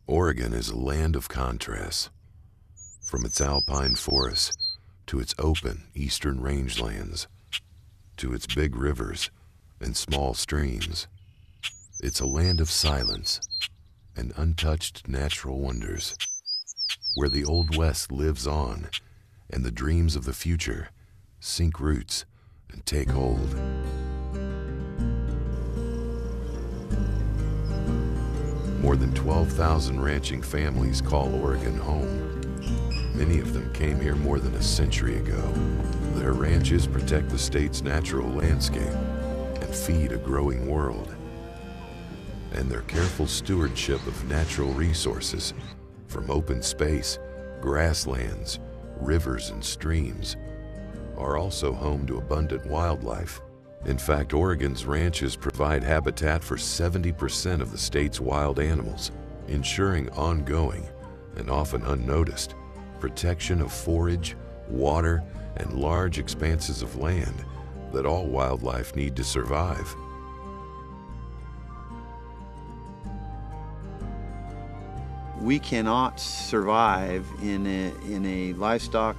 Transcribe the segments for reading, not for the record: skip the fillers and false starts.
Oregon is a land of contrasts. From its alpine forests to its open eastern rangelands, to its big rivers and small streams, it's a land of silence and untouched natural wonders, where the Old West lives on and the dreams of the future sink roots and take hold. More than 12,000 ranching families call Oregon home. Many of them came here more than a century ago. Their ranches protect the state's natural landscape and feed a growing world. And their careful stewardship of natural resources, from open space, grasslands, rivers, and streams, are also home to abundant wildlife. In fact, Oregon's ranches provide habitat for 70% of the state's wild animals, ensuring ongoing and often unnoticed protection of forage, water, and large expanses of land that all wildlife need to survive. We cannot survive in a livestock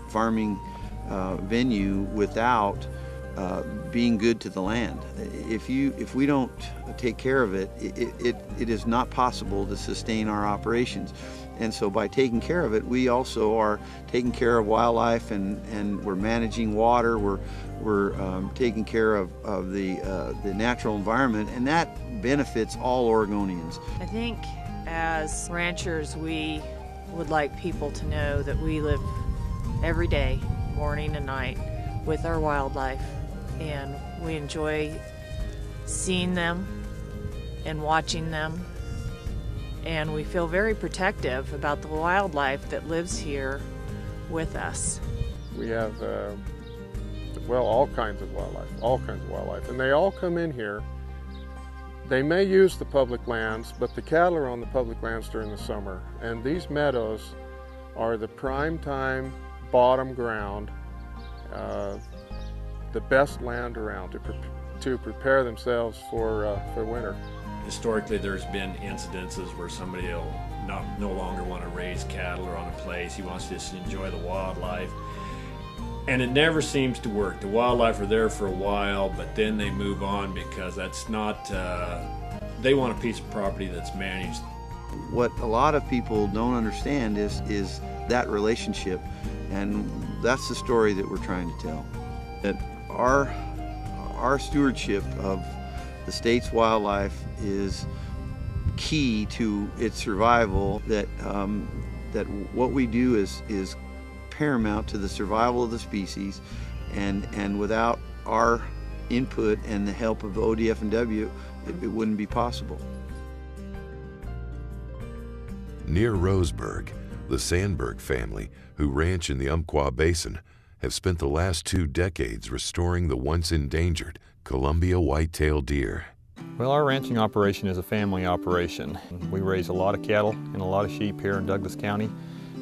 farming venue without being good to the land. If we don't take care of it, it is not possible to sustain our operations. And so by taking care of it, we also are taking care of wildlife, and we're managing water, we're taking care of the natural environment, and that benefits all Oregonians. I think as ranchers, we would like people to know that we live every day, morning and night, with our wildlife, and we enjoy seeing them and watching them, and we feel very protective about the wildlife that lives here with us. We have well, all kinds of wildlife, and they all come in here. They may use the public lands, but the cattle are on the public lands during the summer, and these meadows are the prime time bottom ground, the best land around to prepare themselves for winter. Historically, there's been incidences where somebody will no longer want to raise cattle or on a place. He wants to just enjoy the wildlife. And it never seems to work. The wildlife are there for a while, but then they move on because that's not, they want a piece of property that's managed. What a lot of people don't understand is that relationship, and that's the story that we're trying to tell. That our stewardship of the state's wildlife is key to its survival, that what we do is paramount to the survival of the species, and without our input and the help of the ODF&W, it wouldn't be possible. Near Roseburg, the Sandberg family, who ranch in the Umpqua Basin, have spent the last 2 decades restoring the once endangered Columbia white-tailed deer. Well, our ranching operation is a family operation. We raise a lot of cattle and a lot of sheep here in Douglas County.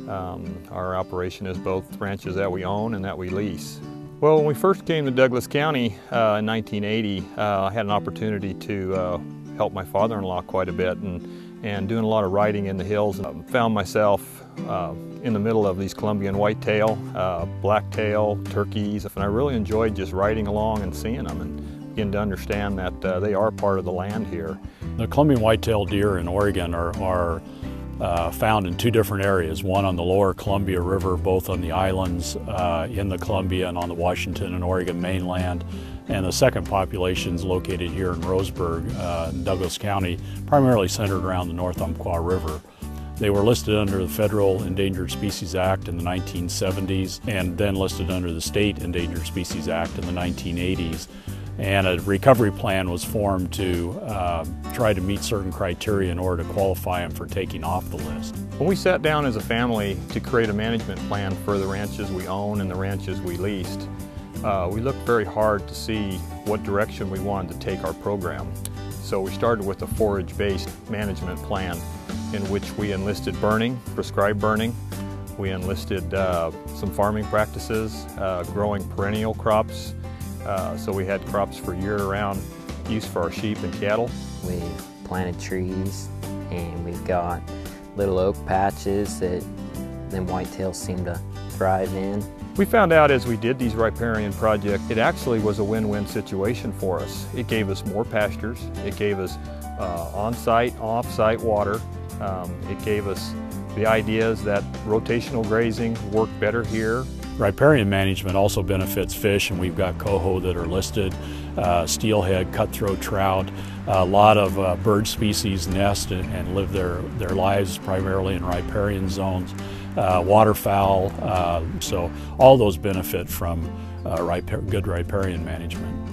Our operation is both ranches that we own and that we lease. Well, when we first came to Douglas County in 1980, I had an opportunity to help my father-in-law quite a bit, and doing a lot of riding in the hills, and found myself in the middle of these Columbian whitetail, blacktail, turkeys, and I really enjoyed just riding along and seeing them, and begin to understand that they are part of the land here. The Columbian whitetail deer in Oregon are found in 2 different areas, one on the lower Columbia River, both on the islands in the Columbia and on the Washington and Oregon mainland, and the second population is located here in Roseburg, in Douglas County, primarily centered around the North Umpqua River. They were listed under the Federal Endangered Species Act in the 1970s, and then listed under the State Endangered Species Act in the 1980s. And a recovery plan was formed to try to meet certain criteria in order to qualify them for taking off the list. When we sat down as a family to create a management plan for the ranches we own and the ranches we leased, we looked very hard to see what direction we wanted to take our program. So we started with a forage-based management plan in which we enlisted burning, prescribed burning. We enlisted some farming practices, growing perennial crops. So we had crops for year-round use for our sheep and cattle. We planted trees, and we've got little oak patches that them whitetails seem to thrive in. We found out as we did these riparian projects, it actually was a win-win situation for us. It gave us more pastures, it gave us on-site, off-site water, it gave us the ideas that rotational grazing worked better here. Riparian management also benefits fish, and we've got coho that are listed, steelhead, cutthroat trout. A lot of bird species nest and live their lives primarily in riparian zones. Waterfowl, so all those benefit from good riparian management.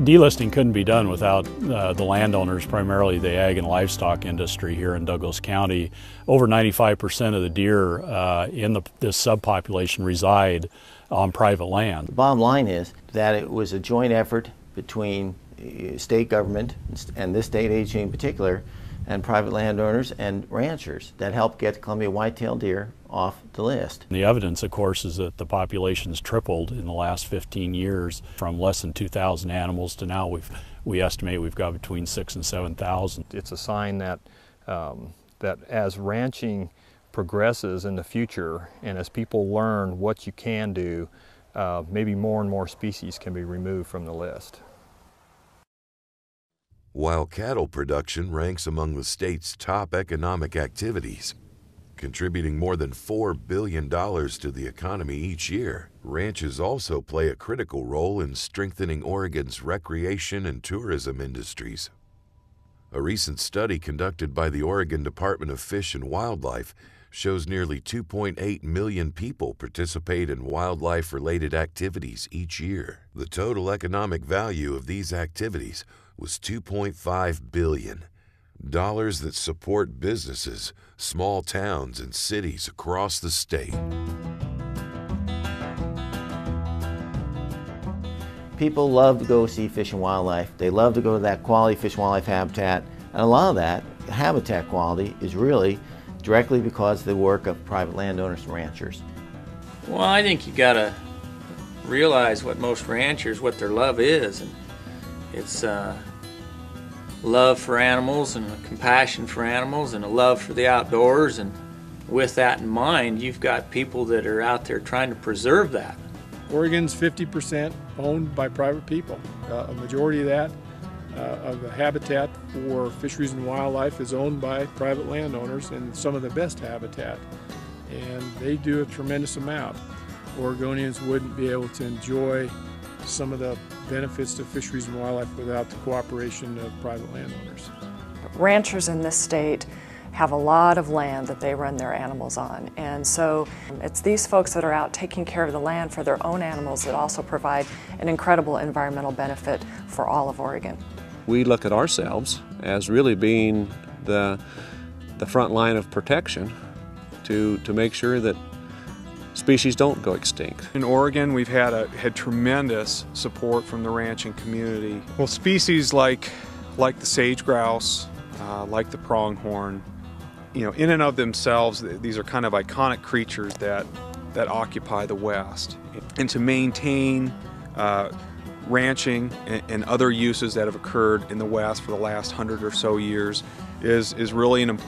Delisting couldn't be done without the landowners, primarily the ag and livestock industry here in Douglas County. Over 95% of the deer in this subpopulation reside on private land. The bottom line is that it was a joint effort between state government and this state agency in particular, and private landowners and ranchers that helped get Columbia white-tailed deer off the list. The evidence, of course, is that the population's tripled in the last 15 years, from less than 2,000 animals to now we estimate we've got between 6,000 and 7,000. It's a sign that that as ranching progresses in the future, and as people learn what you can do, maybe more and more species can be removed from the list. While cattle production ranks among the state's top economic activities, contributing more than $4 billion to the economy each year, ranches also play a critical role in strengthening Oregon's recreation and tourism industries. A recent study conducted by the Oregon Department of Fish and Wildlife shows nearly 2.8 million people participate in wildlife-related activities each year. The total economic value of these activities was $2.5 billion, dollars that support businesses, small towns, and cities across the state. People love to go see Fish and Wildlife. They love to go to that quality Fish and Wildlife habitat, and a lot of that habitat quality is really directly because of the work of private landowners and ranchers. Well, I think you gotta realize what most ranchers, what their love is, and it's love for animals and a compassion for animals and a love for the outdoors, and with that in mind, you've got people that are out there trying to preserve that. Oregon's 50% owned by private people. A majority of that, of the habitat for fisheries and wildlife is owned by private landowners, and some of the best habitat. And they do a tremendous amount. Oregonians wouldn't be able to enjoy some of the benefits to fisheries and wildlife without the cooperation of private landowners. Ranchers in this state have a lot of land that they run their animals on, and so it's these folks that are out taking care of the land for their own animals that also provide an incredible environmental benefit for all of Oregon. We look at ourselves as really being the front line of protection to make sure that species don't go extinct. In Oregon, we've had tremendous support from the ranching community. Well, species like the sage grouse, like the pronghorn, you know, in and of themselves, these are kind of iconic creatures that occupy the West. And to maintain ranching and other uses that have occurred in the West for the last 100 or so years is really an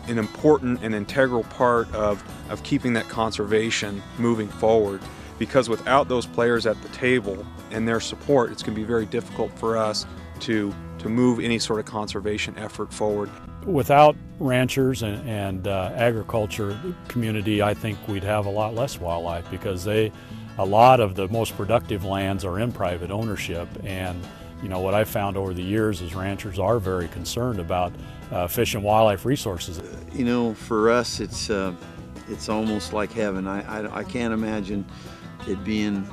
important and integral part of keeping that conservation moving forward. Because without those players at the table and their support, it's going to be very difficult for us to move any sort of conservation effort forward. Without ranchers and agriculture community, I think we'd have a lot less wildlife, because a lot of the most productive lands are in private ownership. And you know, what I've found over the years is ranchers are very concerned about fish and wildlife resources. You know, for us, it's almost like heaven. I can't imagine it being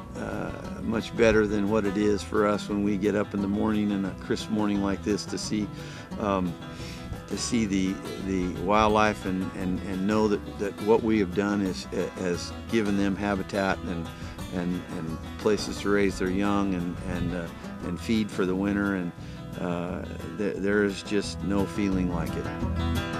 much better than what it is for us when we get up in the morning, in a crisp morning like this, to see the wildlife and know that what we have done has given them habitat and places to raise their young and feed for the winter, and there is just no feeling like it.